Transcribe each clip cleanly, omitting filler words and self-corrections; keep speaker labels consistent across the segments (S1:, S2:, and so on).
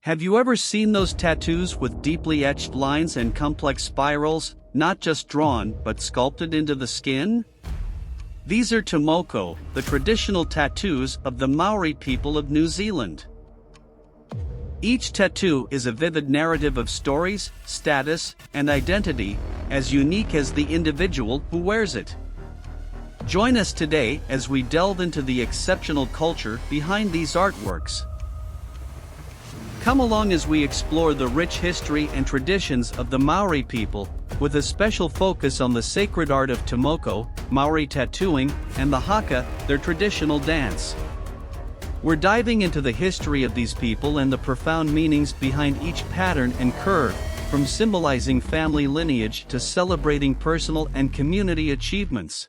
S1: Have you ever seen those tattoos with deeply etched lines and complex spirals, not just drawn but sculpted into the skin? These are Tamoko, the traditional tattoos of the Maori people of New Zealand. Each tattoo is a vivid narrative of stories, status, and identity, as unique as the individual who wears it. Join us today as we delve into the exceptional culture behind these artworks. Come along as we explore the rich history and traditions of the Maori people, with a special focus on the sacred art of Tamoko, Maori tattooing, and the Haka, their traditional dance. We're diving into the history of these people and the profound meanings behind each pattern and curve, from symbolizing family lineage to celebrating personal and community achievements.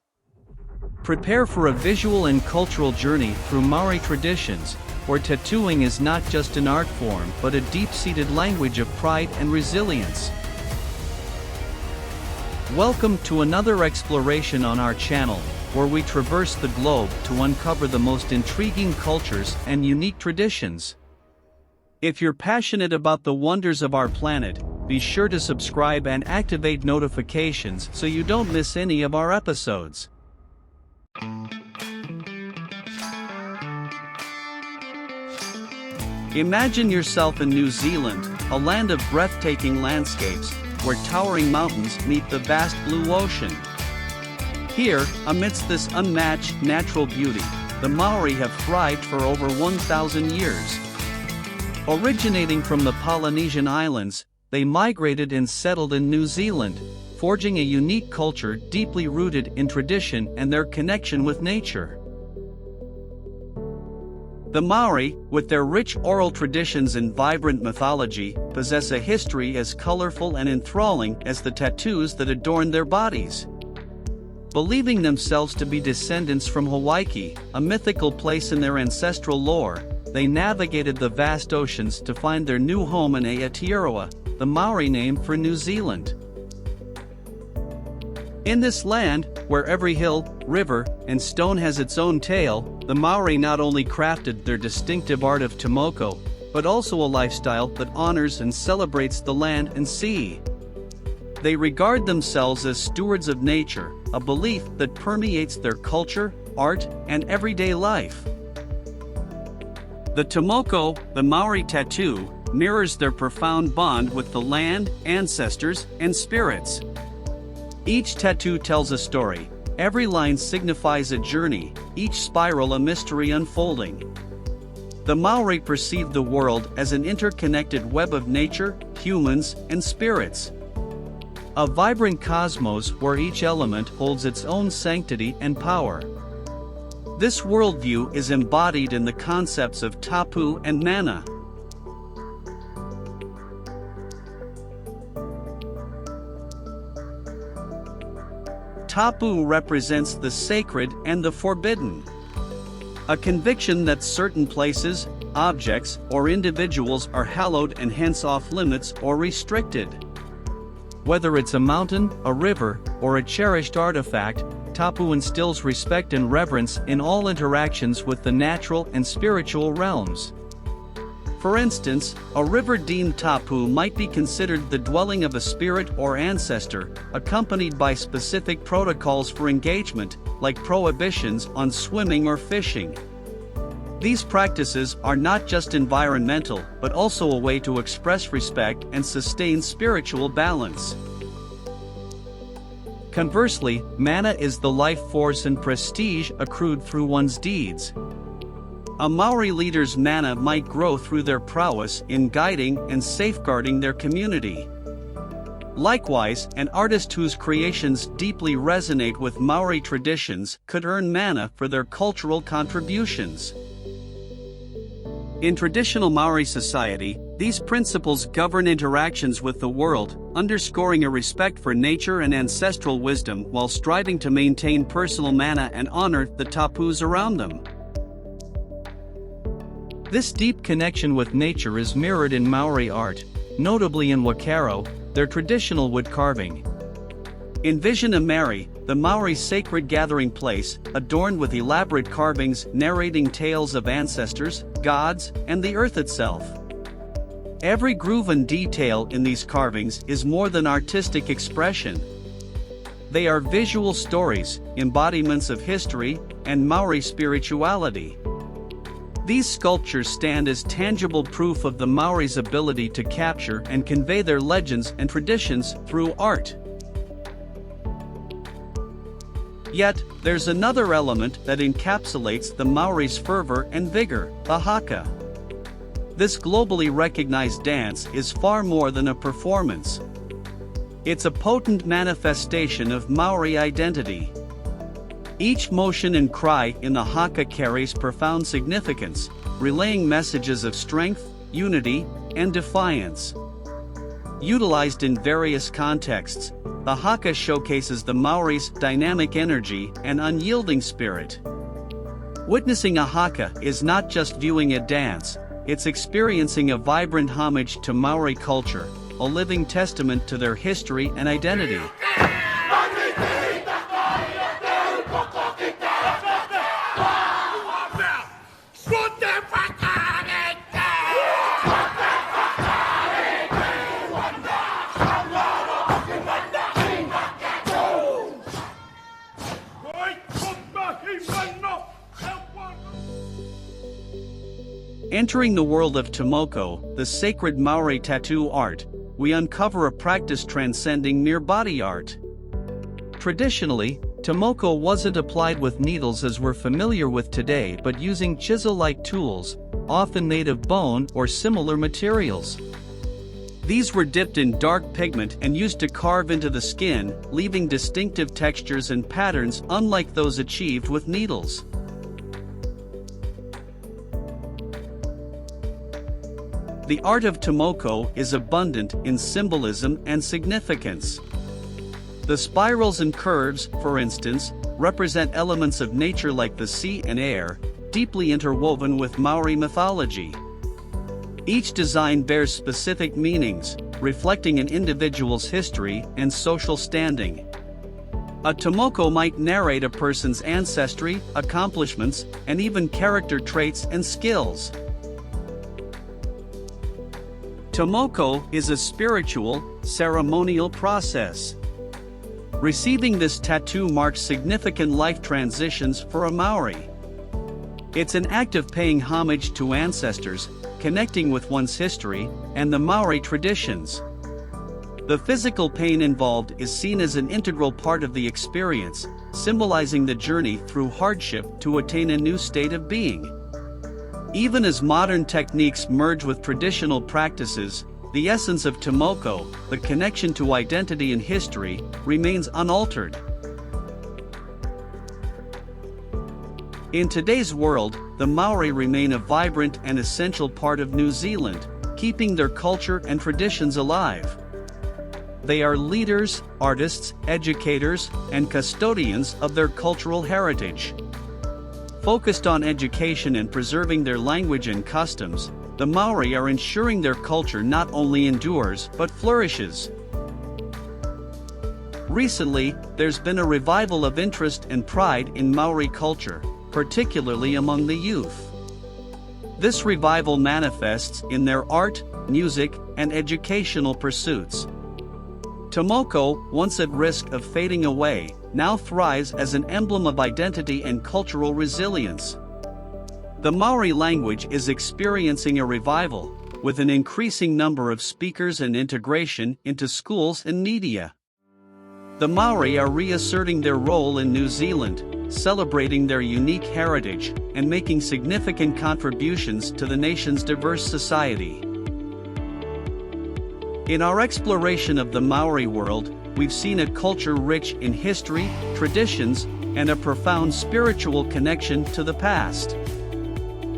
S1: Prepare for a visual and cultural journey through Maori traditions, where tattooing is not just an art form but a deep-seated language of pride and resilience. Welcome to another exploration on our channel, where we traverse the globe to uncover the most intriguing cultures and unique traditions. If you're passionate about the wonders of our planet, be sure to subscribe and activate notifications so you don't miss any of our episodes. Imagine yourself in New Zealand, a land of breathtaking landscapes, where towering mountains meet the vast blue ocean. Here, amidst this unmatched natural beauty, the Maori have thrived for over 1,000 years. Originating from the Polynesian islands, they migrated and settled in New Zealand, forging a unique culture deeply rooted in tradition and their connection with nature. The Maori, with their rich oral traditions and vibrant mythology, possess a history as colorful and enthralling as the tattoos that adorn their bodies. Believing themselves to be descendants from Hawaii, a mythical place in their ancestral lore, they navigated the vast oceans to find their new home in Aotearoa, the Maori name for New Zealand. In this land, where every hill, river, and stone has its own tale, the Maori not only crafted their distinctive art of Tamoko, but also a lifestyle that honors and celebrates the land and sea. They regard themselves as stewards of nature, a belief that permeates their culture, art, and everyday life. The Tamoko, the Maori tattoo, mirrors their profound bond with the land, ancestors, and spirits. Each tattoo tells a story, every line signifies a journey, each spiral a mystery unfolding. The Maori perceive the world as an interconnected web of nature, humans, and spirits. A vibrant cosmos where each element holds its own sanctity and power. This worldview is embodied in the concepts of Tapu and Mana. Tapu represents the sacred and the forbidden. A conviction that certain places, objects, or individuals are hallowed and hence off limits or restricted. Whether it's a mountain, a river, or a cherished artifact, Tapu instills respect and reverence in all interactions with the natural and spiritual realms. For instance, a river deemed Tapu might be considered the dwelling of a spirit or ancestor, accompanied by specific protocols for engagement, like prohibitions on swimming or fishing. These practices are not just environmental, but also a way to express respect and sustain spiritual balance. Conversely, mana is the life force and prestige accrued through one's deeds. A Maori leader's mana might grow through their prowess in guiding and safeguarding their community. Likewise, an artist whose creations deeply resonate with Maori traditions could earn mana for their cultural contributions. In traditional Maori society, these principles govern interactions with the world, underscoring a respect for nature and ancestral wisdom while striving to maintain personal mana and honor the tapus around them. This deep connection with nature is mirrored in Maori art, notably in Whakairo, their traditional wood carving. Envision a marae, the Maori sacred gathering place, adorned with elaborate carvings narrating tales of ancestors, gods, and the earth itself. Every groove and detail in these carvings is more than artistic expression. They are visual stories, embodiments of history, and Maori spirituality. These sculptures stand as tangible proof of the Maori's ability to capture and convey their legends and traditions through art. Yet, there's another element that encapsulates the Maori's fervor and vigor, the Haka. This globally recognized dance is far more than a performance. It's a potent manifestation of Maori identity. Each motion and cry in the Haka carries profound significance, relaying messages of strength, unity, and defiance. Utilized in various contexts, the Haka showcases the Maori's dynamic energy and unyielding spirit. Witnessing a Haka is not just viewing a dance, it's experiencing a vibrant homage to Maori culture, a living testament to their history and identity. Entering the world of Tamoko, the sacred Maori tattoo art, we uncover a practice transcending mere body art. Traditionally, Tamoko wasn't applied with needles as we're familiar with today, but using chisel-like tools, often made of bone or similar materials. These were dipped in dark pigment and used to carve into the skin, leaving distinctive textures and patterns unlike those achieved with needles. The art of Tamoko is abundant in symbolism and significance. The spirals and curves, for instance, represent elements of nature like the sea and air, deeply interwoven with Maori mythology. Each design bears specific meanings, reflecting an individual's history and social standing. A Tamoko might narrate a person's ancestry, accomplishments, and even character traits and skills. Tamoko is a spiritual, ceremonial process. Receiving this tattoo marks significant life transitions for a Maori. It's an act of paying homage to ancestors, connecting with one's history, and the Maori traditions. The physical pain involved is seen as an integral part of the experience, symbolizing the journey through hardship to attain a new state of being. Even as modern techniques merge with traditional practices, the essence of Tamoko, the connection to identity and history, remains unaltered. In today's world, the Maori remain a vibrant and essential part of New Zealand, keeping their culture and traditions alive. They are leaders, artists, educators, and custodians of their cultural heritage. Focused on education and preserving their language and customs, the Maori are ensuring their culture not only endures but flourishes. Recently, there's been a revival of interest and pride in Maori culture, particularly among the youth. This revival manifests in their art, music, and educational pursuits. Tamoko, once at risk of fading away, now thrives as an emblem of identity and cultural resilience. The Maori language is experiencing a revival, with an increasing number of speakers and integration into schools and media. The Maori are reasserting their role in New Zealand, celebrating their unique heritage, and making significant contributions to the nation's diverse society. In our exploration of the Maori world, we've seen a culture rich in history, traditions, and a profound spiritual connection to the past.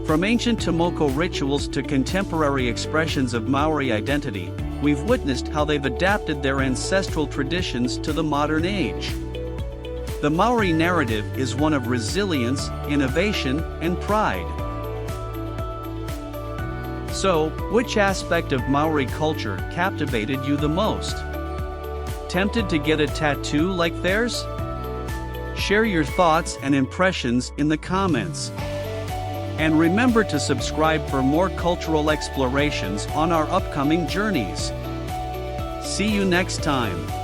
S1: From ancient Tamoko rituals to contemporary expressions of Maori identity, we've witnessed how they've adapted their ancestral traditions to the modern age. The Maori narrative is one of resilience, innovation, and pride. So, which aspect of Maori culture captivated you the most? Tempted to get a tattoo like theirs? Share your thoughts and impressions in the comments. And remember to subscribe for more cultural explorations on our upcoming journeys. See you next time.